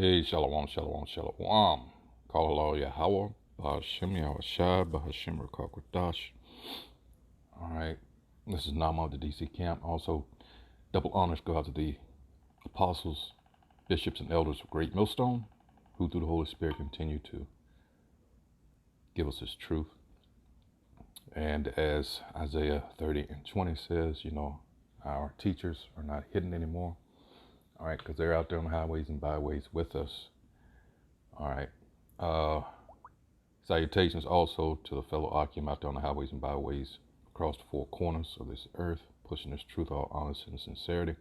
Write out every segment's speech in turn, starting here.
Hey, shalom, shalom, shalom. Call Allah Yahweh, Bahashim Yahushai, Bahashim Rakakwadash. Alright, this is Nama of the DC camp. Also, double honors go out to the apostles, bishops, and elders of Great Millstone, who through the Holy Spirit continue to give us His truth. And as Isaiah 30:20 says, our teachers are not hidden anymore. All right, because they're out there on the highways and byways with us. All right. Salutations also to the fellow Akim out there on the highways and byways across the four corners of this earth, pushing this truth, all honesty and sincerity.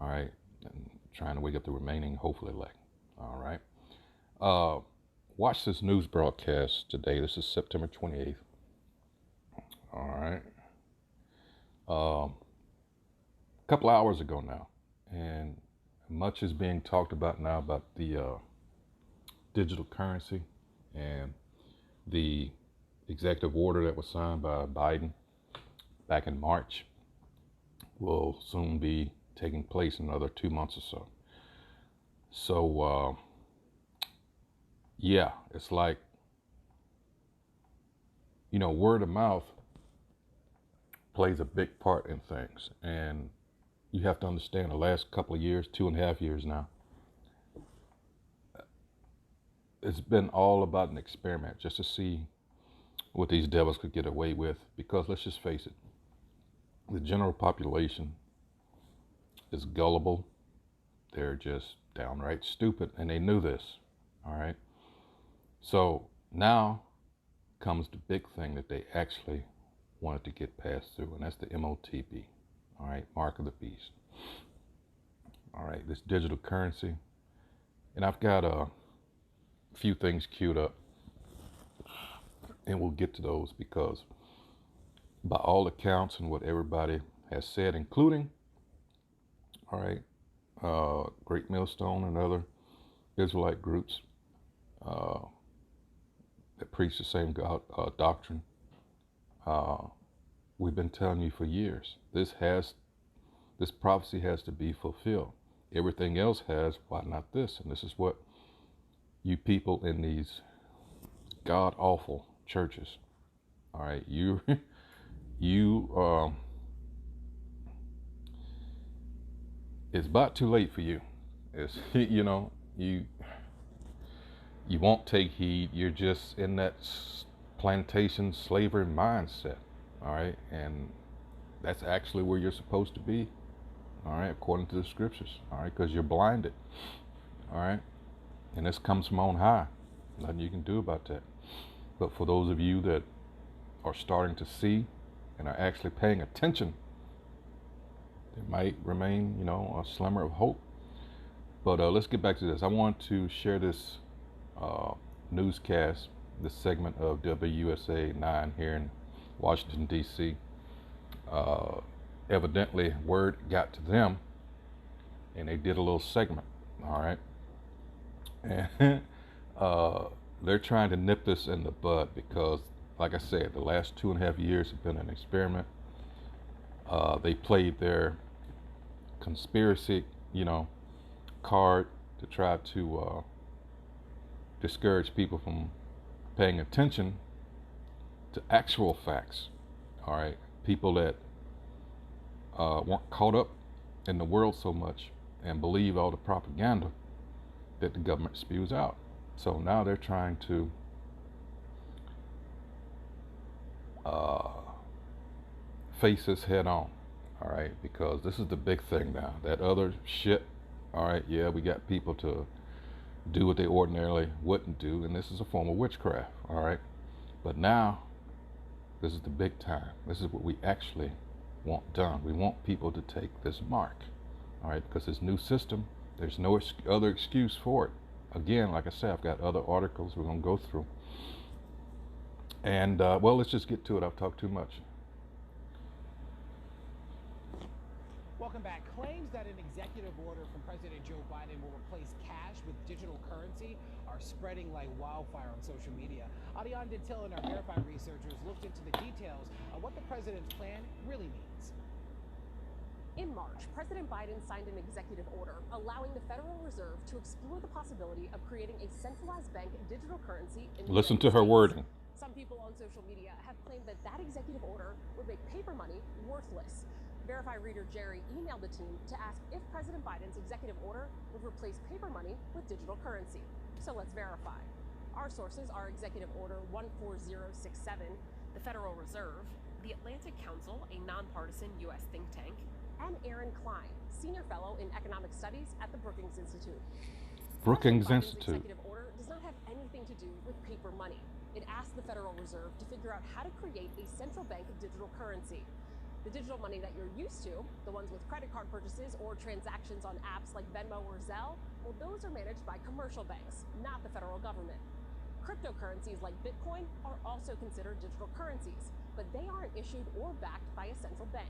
All right, and trying to wake up the remaining, hopefully elect. All right. Watch this news broadcast today. This is September 28th. All right. A couple hours ago now, and much is being talked about now about the digital currency and the executive order that was signed by Biden back in March will soon be taking place in another 2 months or so. So, yeah, it's like, word of mouth plays a big part in things. And you have to understand the last couple of years, 2.5 years now, it's been all about an experiment just to see what these devils could get away with. Because let's just face it, the general population is gullible. They're just downright stupid, and they knew this. All right. So now comes the big thing that they actually wanted to get passed through, and that's the MOTB. All right, mark of the beast. All right, this digital currency. And I've got a few things queued up, and we'll get to those because by all accounts and what everybody has said, including, all right, Great Millstone and other Israelite groups that preach the same God, doctrine, we've been telling you for years, this prophecy has to be fulfilled. Everything else has, why not this? And this is what you people in these god-awful churches, all right, it's about too late for you. It's, you won't take heed. You're just in that plantation slavery mindset, all right? And that's actually where you're supposed to be, all right, according to the scriptures, all right, because you're blinded, all right? And this comes from on high. Nothing you can do about that. But for those of you that are starting to see and are actually paying attention, there might remain, a slimmer of hope. But let's get back to this. I want to share this newscast, this segment of WUSA 9 here in Washington, D.C. Evidently, word got to them, and they did a little segment, all right? And they're trying to nip this in the bud because, like I said, the last 2.5 years have been an experiment. They played their conspiracy, card to try to discourage people from paying attention to actual facts. All right, people that weren't caught up in the world so much and believe all the propaganda that the government spews out. So now they're trying to face this head on, all right, because this is the big thing now. That other shit, all right, yeah, we got people to do what they ordinarily wouldn't do, and this is a form of witchcraft, all right? But now, this is the big time. This is what we actually want done. We want people to take this mark, all right, because this new system, there's no other excuse for it. Again, like I said, I've got other articles we're going to go through. And, well, let's just get to it. I've talked too much. Welcome back. Claims that an executive order from President Joe Biden will replace cash with digital currency are spreading like wildfire on social media. Adion Dintil and our Verified researchers looked into the details of what the president's plan really means. In March, President Biden signed an executive order allowing the Federal Reserve to explore the possibility of creating a centralized bank digital currency in the Listen United to her States. wording. Some people on social media have claimed that that executive order would make paper money worthless. Verify reader Jerry emailed the team to ask if President Biden's executive order would replace paper money with digital currency. So let's verify. Our sources are Executive Order 14067, the Federal Reserve, the Atlantic Council, a nonpartisan U.S. think tank, and Aaron Klein, Senior Fellow in Economic Studies at the Brookings Institute. Brookings President Biden's Institute. executive order does not have anything to do with paper money. It asks the Federal Reserve to figure out how to create a central bank digital currency. The digital money that you're used to, the ones with credit card purchases or transactions on apps like Venmo or Zelle, well, those are managed by commercial banks, not the federal government. Cryptocurrencies like Bitcoin are also considered digital currencies, but they aren't issued or backed by a central bank.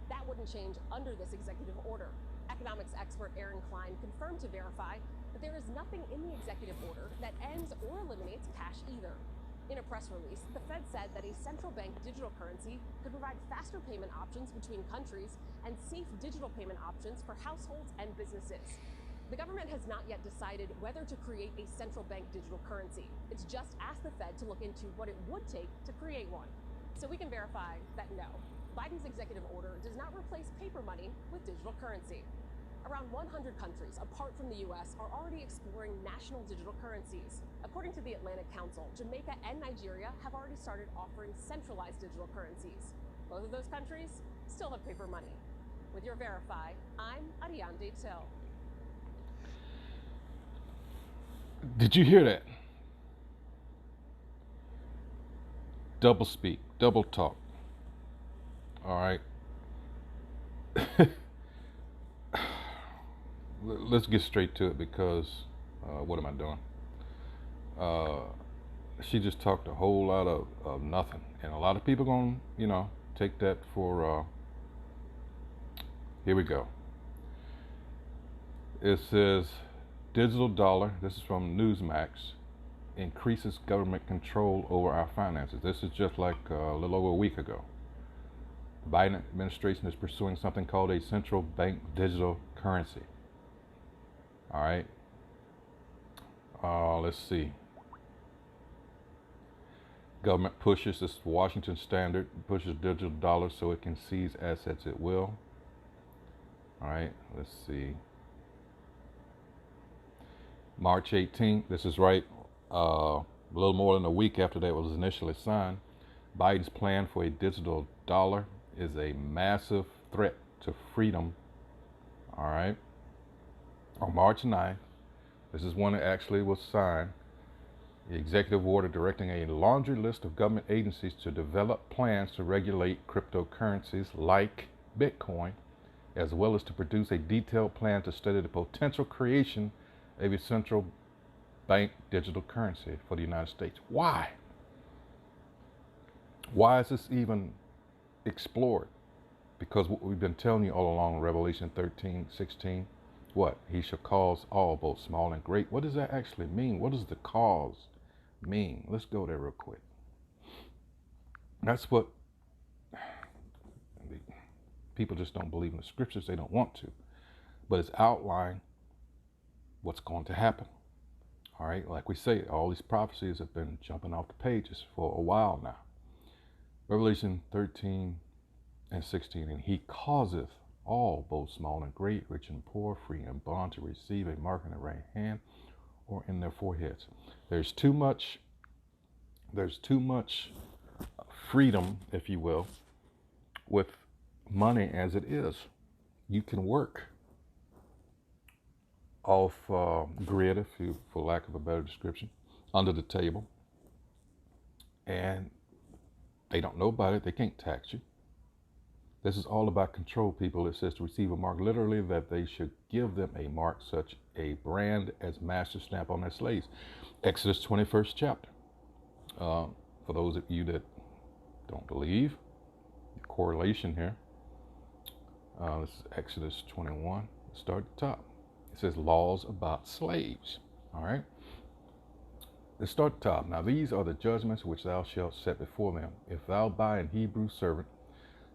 That wouldn't change under this executive order. Economics expert Aaron Klein confirmed to Verify that there is nothing in the executive order that ends or eliminates cash either. In a press release, the Fed said that a central bank digital currency could provide faster payment options between countries and safe digital payment options for households and businesses. The government has not yet decided whether to create a central bank digital currency. It's just asked the Fed to look into what it would take to create one. So we can verify that no, Biden's executive order does not replace paper money with digital currency. Around 100 countries, apart from the U.S., are already exploring national digital currencies. According to the Atlantic Council, Jamaica and Nigeria have already started offering centralized digital currencies. Both of those countries still have paper money. With your Verify, I'm Ariane Till. Did you hear that? Double speak, double talk. All right. Let's get straight to it because what am I doing? She just talked a whole lot of nothing, and a lot of people gonna take that for here we go. It says digital dollar, this is from Newsmax, increases government control over our finances. This is just like a little over a week ago. The Biden administration is pursuing something called a central bank digital currency. All right. Let's see. Government pushes, this Washington Standard, pushes digital dollars so it can seize assets at will. All right, let's see. March 18th, this is right, a little more than a week after that was initially signed. Biden's plan for a digital dollar is a massive threat to freedom. All right. On March 9th, this is when it actually was signed, the executive order directing a laundry list of government agencies to develop plans to regulate cryptocurrencies like Bitcoin, as well as to produce a detailed plan to study the potential creation of a central bank digital currency for the United States. Why? Why is this even explored? Because what we've been telling you all along, Revelation 13:16, what? He shall cause all, both small and great. What does that actually mean? What does the cause mean? Let's go there real quick. That's what people just don't believe in the scriptures. They don't want to. But it's outlined what's going to happen. All right, like we say, all these prophecies have been jumping off the pages for a while now. Revelation 13:16, and he causeth all, both small and great, rich and poor, free and bond, to receive a mark in their right hand or in their foreheads. There's too much freedom, if you will, with money as it is. You can work off grid, if you, for lack of a better description, under the table, and they don't know about it. They can't tax you. This is all about control, people. It says to receive a mark, literally that they should give them a mark, such a brand as master stamp on their slaves. Exodus 21st chapter. For those of you that don't believe, the correlation here. This is Exodus 21. Let's start at the top. It says laws about slaves. All right. Let's start at the top. Now these are the judgments which thou shalt set before them. If thou buy an Hebrew servant,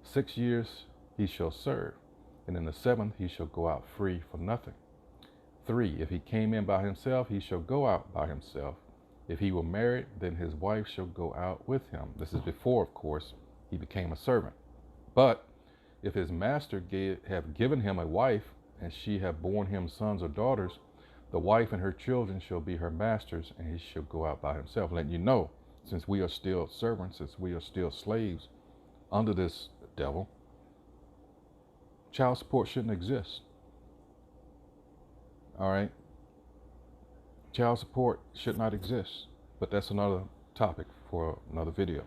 6 years he shall serve. and in the seventh he shall go out free for nothing. 3, if he came in by himself, he shall go out by himself. If he were married, then his wife shall go out with him. This is before, of course, he became a servant. But if his master have given him a wife, and she have borne him sons or daughters, the wife and her children shall be her masters, and he shall go out by himself. Letting you know, since we are still servants, since we are still slaves under this devil, child support shouldn't exist. All right? Child support should not exist, but that's another topic for another video.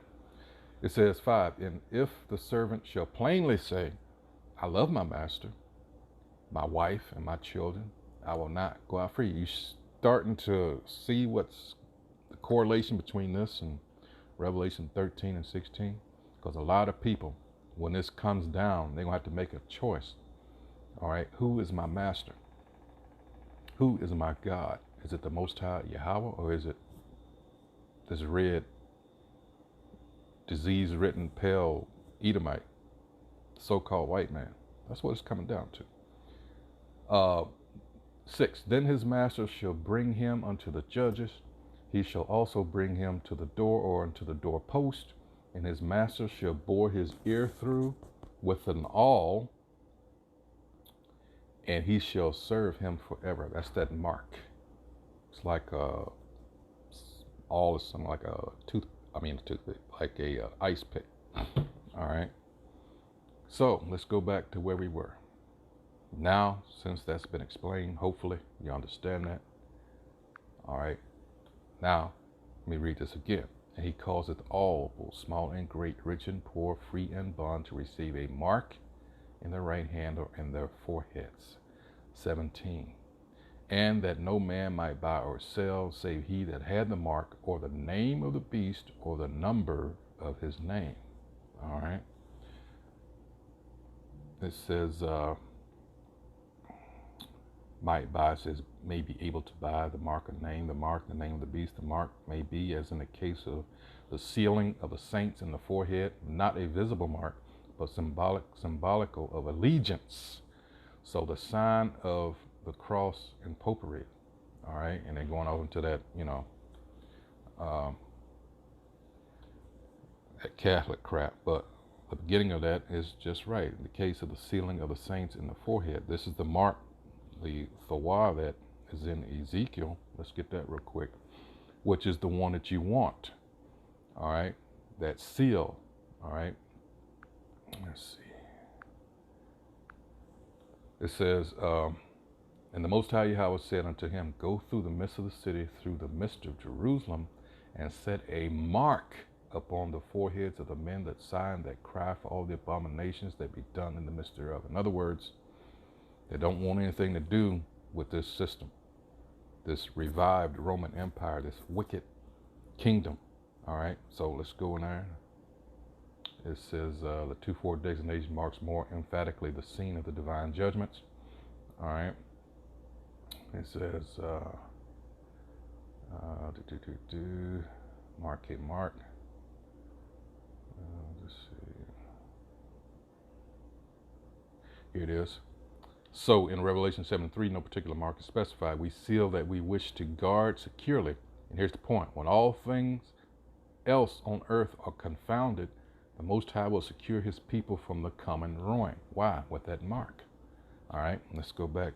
It says 5, and if the servant shall plainly say, I love my master, my wife, and my children, I will not go out free. You're starting to see what's the correlation between this and Revelation 13 and 16? Because a lot of people, when this comes down, they're going to have to make a choice. All right, who is my master? Who is my God? Is it the Most High Yahweh, or is it this red, disease-ridden, pale Edomite, so-called white man? That's what it's coming down to. 6, then his master shall bring him unto the judges. He shall also bring him to the door or unto the doorpost, and his master shall bore his ear through with an awl, and he shall serve him forever. That's that mark. It's like awl is something like a toothpick, like a ice pick. All right. So let's go back to where we were. Now, since that's been explained, hopefully you understand that. All right. Now, let me read this again. And he causeth all, both small and great, rich and poor, free and bond, to receive a mark in their right hand or in their foreheads. 17. And that no man might buy or sell, save he that had the mark, or the name of the beast, or the number of his name. All right. It says, might buy, says may be able to buy the mark of name, the mark, the name of the beast. The mark may be, as in the case of the sealing of the saints in the forehead, not a visible mark, but symbolical of allegiance. So the sign of the cross and popery. All right, and then going over into that, that Catholic crap. But the beginning of that is just right. In the case of the sealing of the saints in the forehead, this is the mark, the thawah that is in Ezekiel. Let's get that real quick, which is the one that you want. All right, that seal. All right, let's see. It says, and the Most High Yahweh said unto him, go through the midst of the city, through the midst of Jerusalem, and set a mark upon the foreheads of the men that sigh and that cry for all the abominations that be done in the midst thereof. In other words, they don't want anything to do with this system, this revived Roman Empire, this wicked kingdom. All right, so let's go in there. It says the 2-4 designation marks more emphatically the scene of the divine judgments. All right. It says, mark a mark. Let's see. Here it is. So in Revelation 7:3, no particular mark is specified. We seal that we wish to guard securely. And here's the point. When all things else on earth are confounded, the Most High will secure his people from the common ruin. Why? With that mark. All right, let's go back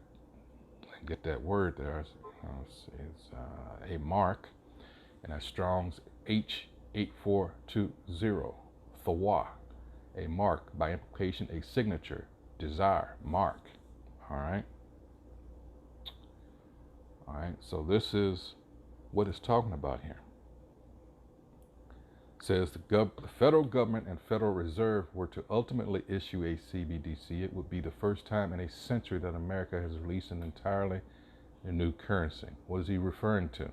and get that word there. It's a mark, and that's Strong's H8420. Thawah, a mark, by implication, a signature, desire, mark. All right. All right, so this is what it's talking about here. Says the federal government and Federal Reserve were to ultimately issue a CBDC, it would be the first time in a century that America has released an entirely new currency. What is he referring to?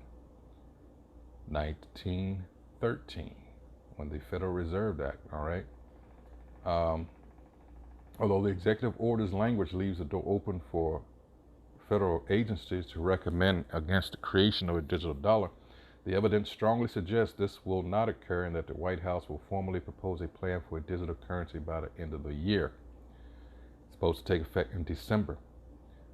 1913, when the Federal Reserve Act, all right? Although the executive order's language leaves the door open for federal agencies to recommend against the creation of a digital dollar, the evidence strongly suggests this will not occur and that the White House will formally propose a plan for a digital currency by the end of the year. It's supposed to take effect in December.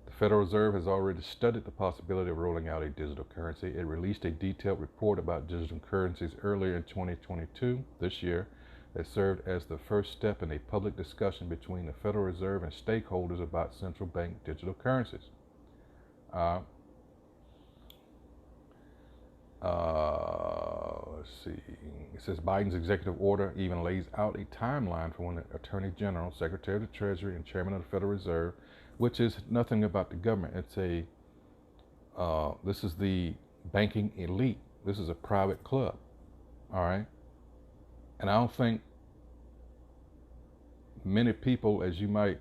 The Federal Reserve has already studied the possibility of rolling out a digital currency. It released a detailed report about digital currencies earlier in 2022, this year, that served as the first step in a public discussion between the Federal Reserve and stakeholders about central bank digital currencies. Let's see. It says Biden's executive order even lays out a timeline for when the Attorney General, Secretary of the Treasury, and Chairman of the Federal Reserve, which is nothing about the government. It's this is the banking elite. This is a private club. All right. And I don't think many people, as you might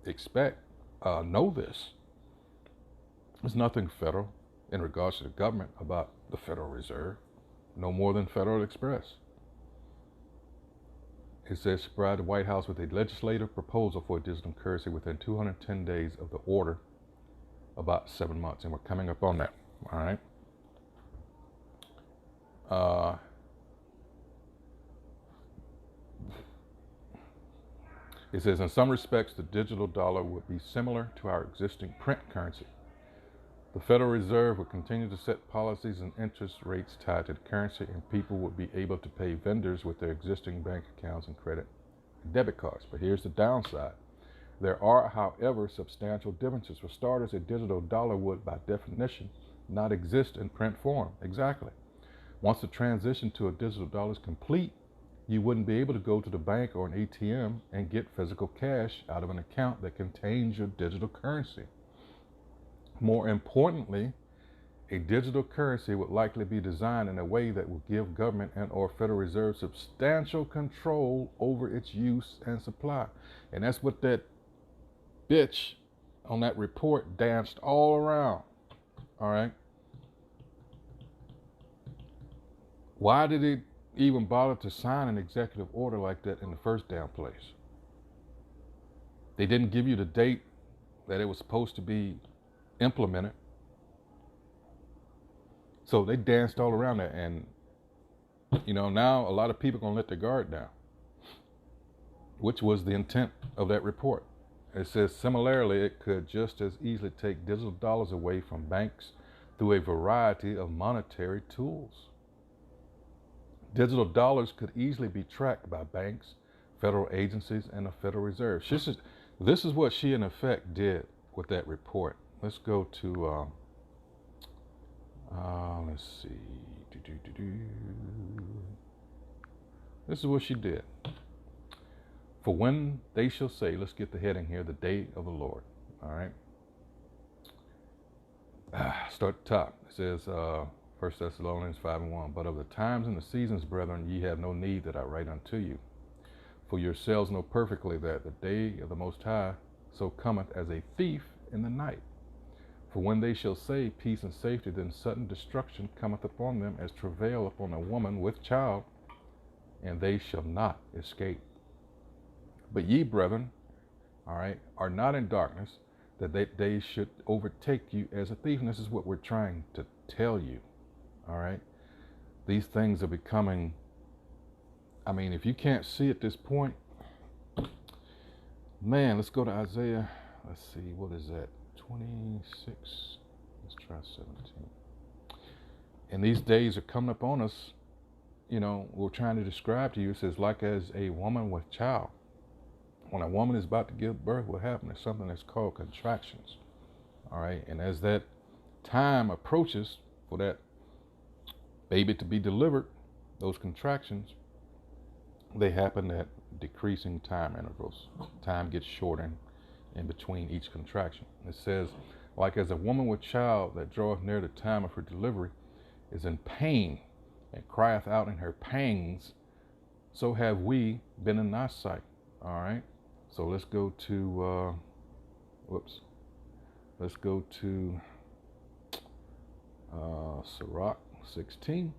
expect, know this. There's nothing federal in regards to the government about the Federal Reserve, no more than Federal Express. It says to provide the White House with a legislative proposal for a digital currency within 210 days of the order, about 7 months, and we're coming up on that. All right. It says, in some respects, the digital dollar would be similar to our existing print currency. The Federal Reserve would continue to set policies and interest rates tied to the currency, and people would be able to pay vendors with their existing bank accounts and credit and debit cards. But here's the downside. There are, however, substantial differences. For starters, a digital dollar would, by definition, not exist in print form. Exactly. Once the transition to a digital dollar is complete, you wouldn't be able to go to the bank or an ATM and get physical cash out of an account that contains your digital currency. More importantly, a digital currency would likely be designed in a way that will give government and or Federal Reserve substantial control over its use and supply. And that's what that bitch on that report danced all around. All right. Why did it even bother to sign an executive order like that in the first damn place? They didn't give you the date that it was supposed to be implemented. So they danced all around that, and now a lot of people are going to let their guard down, which was the intent of that report. It says similarly, it could just as easily take digital dollars away from banks through a variety of monetary tools. Digital dollars could easily be tracked by banks, federal agencies, and the Federal Reserve. This is what she in effect did with that report. Let's go to, let's see. This is what she did. For when they shall say, let's get the heading here, the day of the Lord. All right. Start at the top. It says, 1 Thessalonians 5:1, but of the times and the seasons, brethren, ye have no need that I write unto you. For yourselves know perfectly that the day of the Most High so cometh as a thief in the night. For when they shall say peace and safety, then sudden destruction cometh upon them as travail upon a woman with child, and they shall not escape. But ye, brethren, all right, are not in darkness, that they should overtake you as a thief. And this is what we're trying to tell you. All right. These things are becoming, if you can't see at this point, man, let's go to Isaiah. Let's see, what is that? 26. Let's try 17. And these days are coming up on us. We're trying to describe to you. It says, like as a woman with child. When a woman is about to give birth, what happens? There's something that's called contractions. All right. And as that time approaches for that baby to be delivered, those contractions, they happen at decreasing time intervals. Time gets shortened in between each contraction. It says, like as a woman with child that draweth near the time of her delivery is in pain and crieth out in her pangs, so have we been in thy sight. All right. So let's go to, let's go to Sirach 16.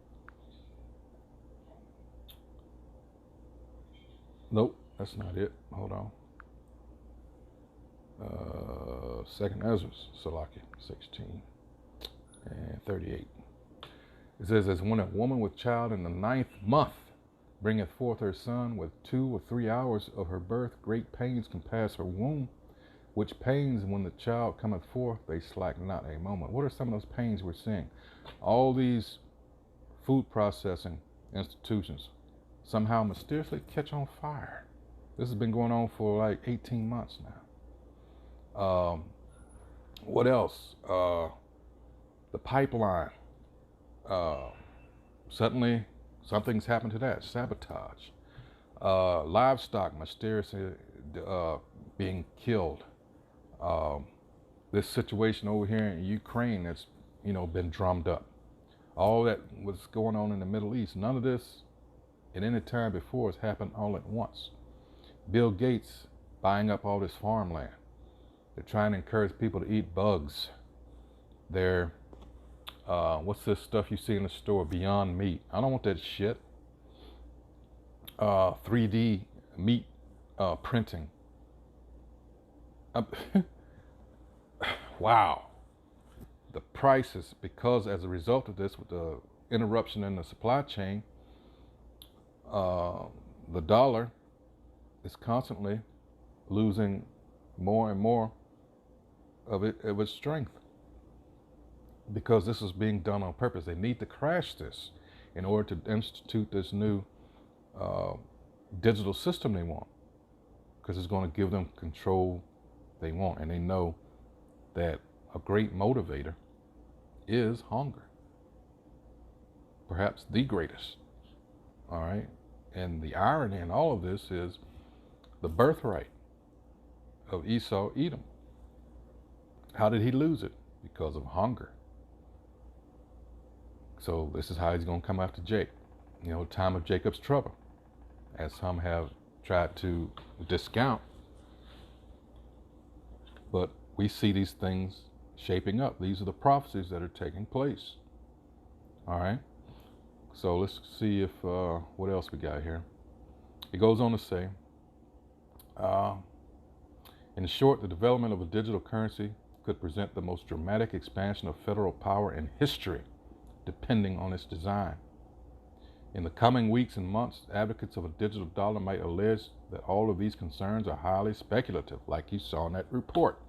Nope, that's not it. Hold on. Second Ezra, Salaki 16 and 38. It says, as when a woman with child in the 9th month bringeth forth her son with 2 or 3 hours of her birth, great pains compass her womb, which pains when the child cometh forth, they slack not a moment. What are some of those pains we're seeing? All these food processing institutions somehow mysteriously catch on fire. This has been going on for like 18 months now. What else? The pipeline. Suddenly, something's happened to that. Sabotage. Livestock mysteriously being killed. This situation over here in Ukraine that's, been drummed up. All that was going on in the Middle East. None of this at any time before has happened all at once. Bill Gates buying up all this farmland. They're trying to encourage people to eat bugs. They're, what's this stuff you see in the store? Beyond Meat. I don't want that shit. 3D meat printing. Wow. The prices, because as a result of this, with the interruption in the supply chain, the dollar is constantly losing more and more of its strength, because this is being done on purpose. They need to crash this in order to institute this new digital system they want, because it's going to give them control they want. And they know that a great motivator is hunger, perhaps the greatest. All right. And the irony in all of this is the birthright of Esau, Edom. How did he lose it? Because of hunger. So this is how he's going to come after Jacob. Time of Jacob's trouble, as some have tried to discount. But we see these things shaping up. These are the prophecies that are taking place. All right. So let's see if what else we got here. It goes on to say, in short, the development of a digital currency could present the most dramatic expansion of federal power in history, depending on its design. In the coming weeks and months, advocates of a digital dollar might allege that all of these concerns are highly speculative, like you saw in that report.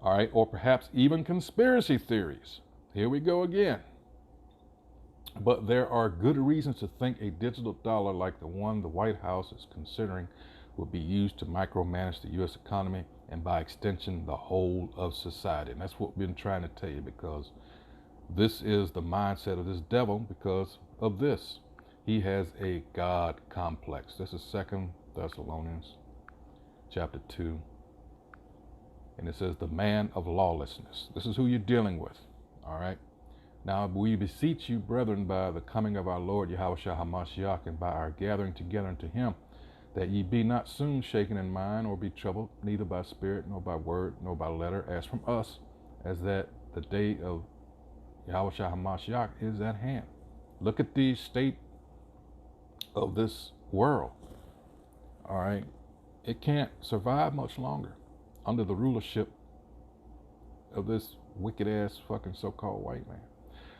All right, or perhaps even conspiracy theories. Here we go again. But there are good reasons to think a digital dollar like the one the White House is considering will be used to micromanage the U.S. economy and by extension the whole of society. And that's what we've been trying to tell you, because this is the mindset of this devil. Because of this, he has a God complex. This is 2 Thessalonians chapter 2. And it says, the man of lawlessness. This is who you're dealing with. All right. Now we beseech you, brethren, by the coming of our Lord Yahushua HaMashiach, and by our gathering together unto him, that ye be not soon shaken in mind, or be troubled, neither by spirit, nor by word, nor by letter, as from us, as that the day of Yahushua HaMashiach is at hand. Look at the state of this world. All right. It can't survive much longer under the rulership of this wicked ass fucking so-called white man.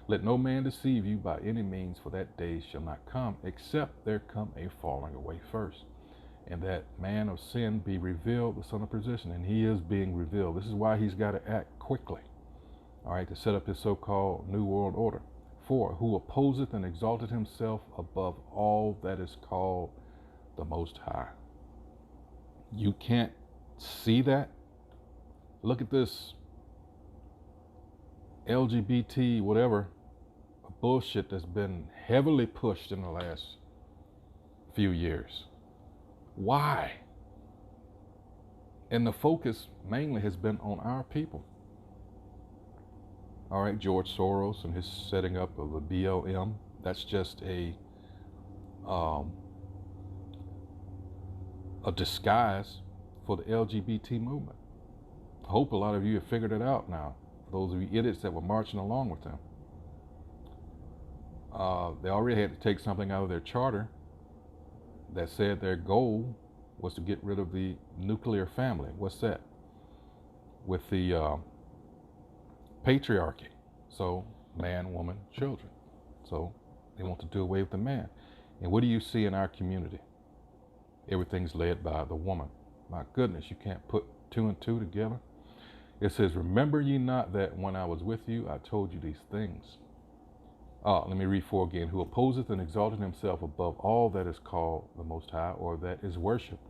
Let no man deceive you by any means, for that day shall not come, except there come a falling away first, and that man of sin be revealed, the son of perdition. And he is being revealed. This is why he's got to act quickly, all right, to set up his so-called New World Order. For who opposeth and exalted himself above all that is called the Most High. You can't see that? Look at this LGBT whatever bullshit that's been heavily pushed in the last few years. Why? And the focus mainly has been on our people. All right, George Soros and his setting up of a BLM, that's just a disguise for the LGBT movement. I hope a lot of you have figured it out now, those of you idiots that were marching along with them. They already had to take something out of their charter that said their goal was to get rid of the nuclear family. What's that? With the patriarchy. So man, woman, children. So they want to do away with the man. And what do you see in our community? Everything's led by the woman. My goodness, you can't put two and two together. It says, remember ye not that when I was with you, I told you these things. Let me read 4 again. Who opposeth and exalteth himself above all that is called the Most High, or that is worshipped,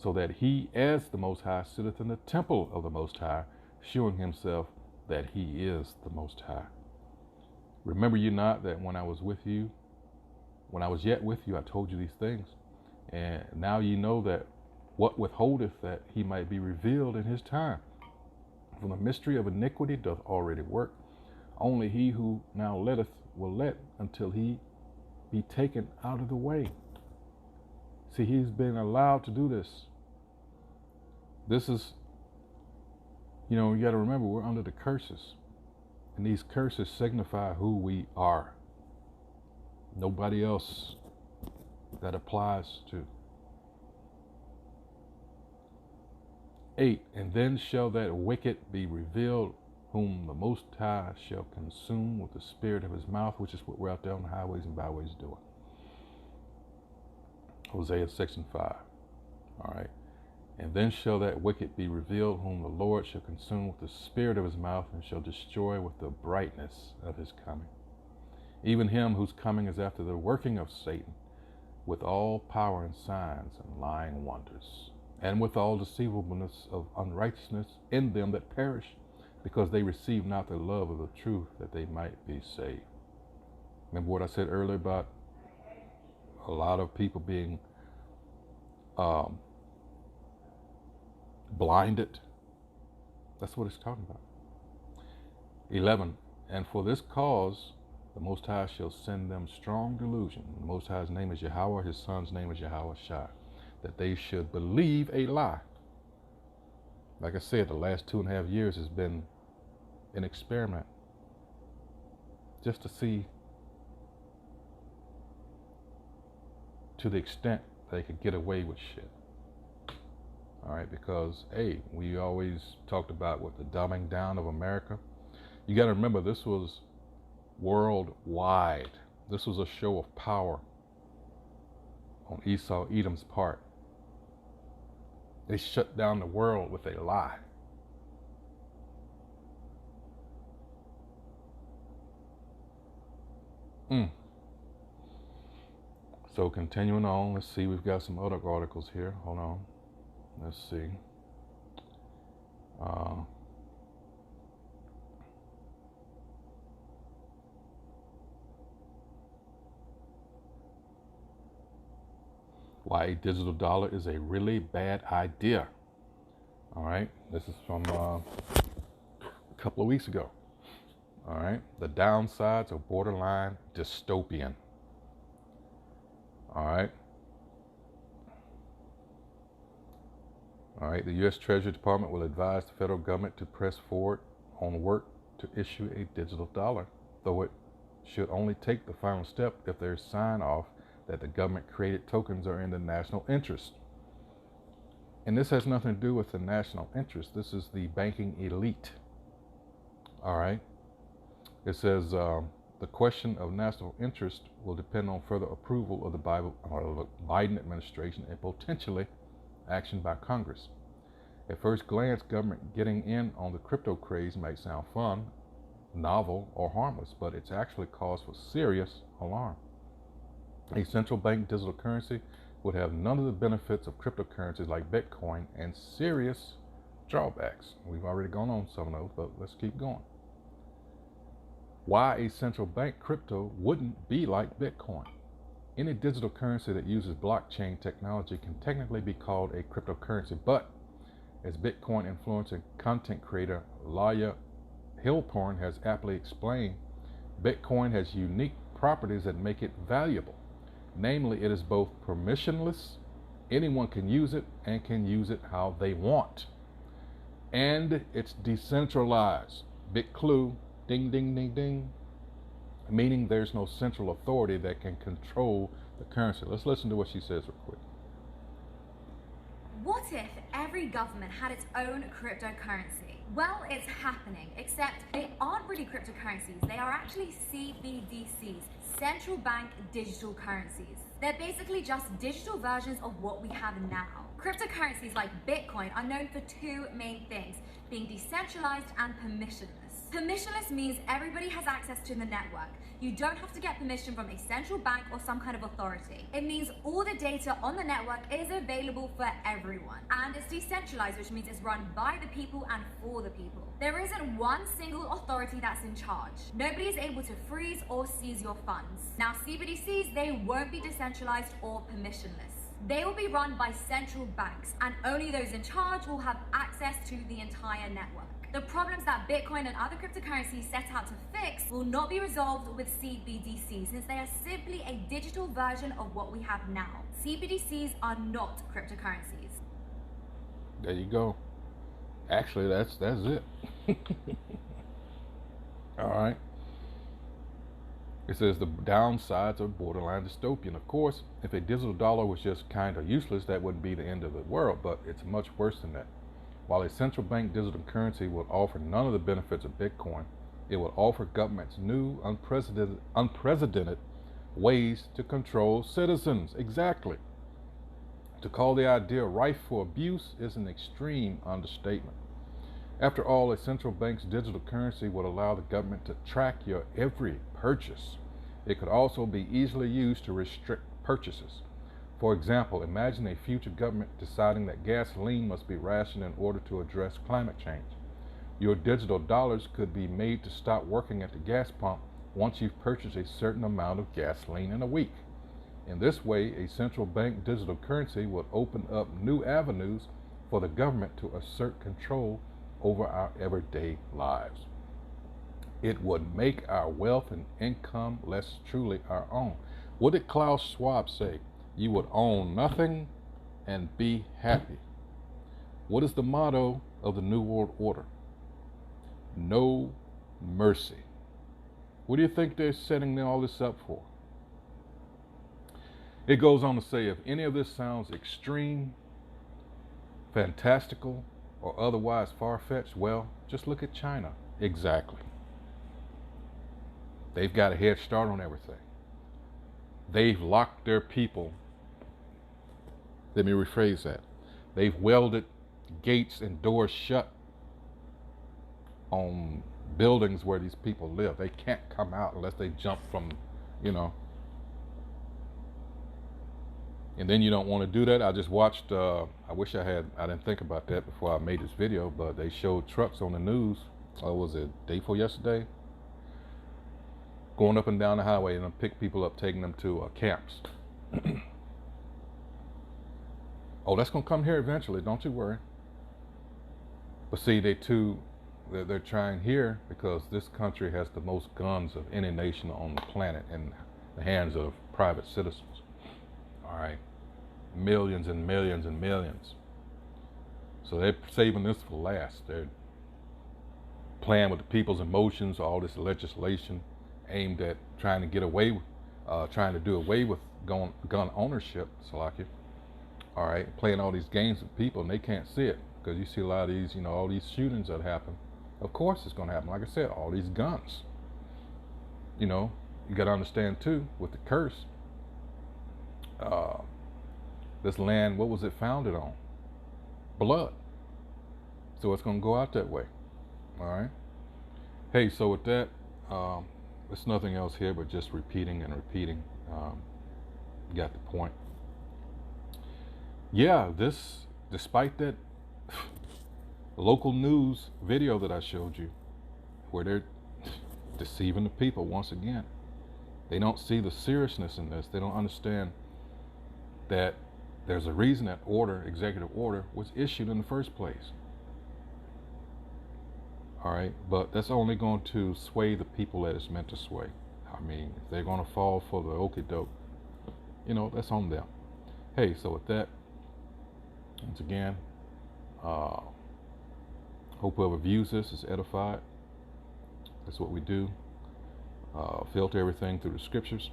so that he as the Most High sitteth in the temple of the Most High, shewing himself that he is the Most High. Remember ye not that when I was yet with you, I told you these things. And now ye know that what withholdeth that he might be revealed in his time. For the mystery of iniquity doth already work. Only he who now letteth will let until he be taken out of the way. See, he's been allowed to do this. This is, you got to remember, we're under the curses. And these curses signify who we are. Nobody else that applies to. 8, and then shall that wicked be revealed, whom the Most High shall consume with the spirit of his mouth, which is what we're out there on the highways and byways doing. Hosea section 5. All right. And then shall that wicked be revealed, whom the Lord shall consume with the spirit of his mouth, and shall destroy with the brightness of his coming. Even him whose coming is after the working of Satan, with all power and signs and lying wonders, and with all deceivableness of unrighteousness in them that perish, because they receive not the love of the truth, that they might be saved. Remember what I said earlier about a lot of people being blinded? That's what it's talking about. 11, and for this cause the Most High shall send them strong delusion. The Most High's name is Yahweh, his son's name is Yahweh Shai, that they should believe a lie. Like I said, the last 2.5 years has been an experiment, just to see to the extent they could get away with shit. All right, because, hey, we always talked about what the dumbing down of America. You got to remember, this was worldwide. This was a show of power on Esau, Edom's part. They shut down the world with a lie. So continuing on, let's see, we've got some other articles here. Hold on. Let's see. Why a digital dollar is a really bad idea. All right, this is from a couple of weeks ago. All right, the downsides are borderline dystopian. All right. All right, the U.S. Treasury Department will advise the federal government to press forward on work to issue a digital dollar, though it should only take the final step if there's sign off that the government-created tokens are in the national interest. And this has nothing to do with the national interest. This is the banking elite. All right. It says the question of national interest will depend on further approval of the Biden administration and potentially action by Congress. At first glance, government getting in on the crypto craze might sound fun, novel, or harmless, but it's actually cause for serious alarm. A central bank digital currency would have none of the benefits of cryptocurrencies like Bitcoin and serious drawbacks. We've already gone on some of those, but let's keep going. Why a central bank crypto wouldn't be like Bitcoin. Any digital currency that uses blockchain technology can technically be called a cryptocurrency, but as Bitcoin influencer content creator Laya Hilporn has aptly explained, Bitcoin has unique properties that make it valuable. Namely, it is both permissionless, anyone can use it and can use it how they want. And it's decentralized. Big clue, ding, ding, ding, ding. Meaning there's no central authority that can control the currency. Let's listen to what she says real quick. What if every government had its own cryptocurrency? Well, it's happening, except they aren't really cryptocurrencies. They are actually CBDCs, central bank digital currencies. They're basically just digital versions of what we have now. Cryptocurrencies like Bitcoin are known for two main things, being decentralized and permissionless. Permissionless means everybody has access to the network. You don't have to get permission from a central bank or some kind of authority. It means all the data on the network is available for everyone. And it's decentralized, which means it's run by the people and for the people. There isn't one single authority that's in charge. Nobody is able to freeze or seize your funds. Now, CBDCs, they won't be decentralized or permissionless. They will be run by central banks, and only those in charge will have access to the entire network. The problems that Bitcoin and other cryptocurrencies set out to fix will not be resolved with CBDCs, since they are simply a digital version of what we have now. CBDCs are not cryptocurrencies. There you go. Actually, that's it. All right. It says the downsides are borderline dystopian. Of course, if a digital dollar was just kind of useless, that wouldn't be the end of the world, but it's much worse than that. While a central bank digital currency would offer none of the benefits of Bitcoin, it would offer governments new, unprecedented ways to control citizens. Exactly. To call the idea rife for abuse is an extreme understatement. After all, a central bank's digital currency would allow the government to track your every purchase. It could also be easily used to restrict purchases. For example, imagine a future government deciding that gasoline must be rationed in order to address climate change. Your digital dollars could be made to stop working at the gas pump once you've purchased a certain amount of gasoline in a week. In this way, a central bank digital currency would open up new avenues for the government to assert control over our everyday lives. It would make our wealth and income less truly our own. What did Klaus Schwab say? You would own nothing and be happy. What is the motto of the New World Order? No mercy. What do you think they're setting all this up for? It goes on to say, if any of this sounds extreme, fantastical, or otherwise far-fetched, well, just look at China. Exactly. They've got a head start on everything. They've locked their people. Let me rephrase that. They've welded gates and doors shut on buildings where these people live. They can't come out unless they jump from, And then you don't want to do that. I just watched, I didn't think about that before I made this video, but they showed trucks on the news, was it day before yesterday? Going up and down the highway and pick people up, taking them to camps. Oh, that's going to come here eventually, don't you worry. But see, they're trying here because this country has the most guns of any nation on the planet in the hands of private citizens. All right. Millions and millions and millions. So they're saving this for last. They're playing with the people's emotions, all this legislation aimed at trying to do away with gun ownership, Salakia. All right, playing all these games with people, and they can't see it because you see a lot of these, all these shootings that happen. Of course it's going to happen. Like I said, all these guns. You got to understand too, with the curse, this land, what was it founded on? Blood. So it's going to go out that way. All right. Hey, so with that, there's nothing else here but just repeating and repeating. You got the point. Yeah, despite that local news video that I showed you, where they're deceiving the people once again. They don't see the seriousness in this. They don't understand that there's a reason that executive order was issued in the first place. All right, but that's only going to sway the people that it's meant to sway. I mean, if they're going to fall for the okie doke, that's on them. Hey, so with that, once again, hope whoever views this is edified. That's what we do. Filter everything through the scriptures,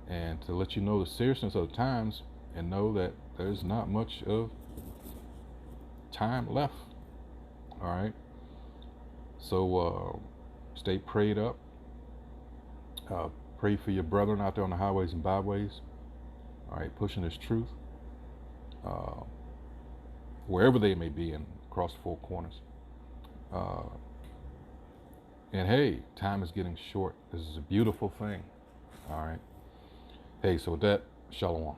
and to let you know the seriousness of the times, and know that there's not much of time left. All right. So stay prayed up. Pray for your brethren out there on the highways and byways. All right, pushing this truth. wherever they may be in across the four corners. And hey, time is getting short. This is a beautiful thing. All right. Hey, so with that, shalom.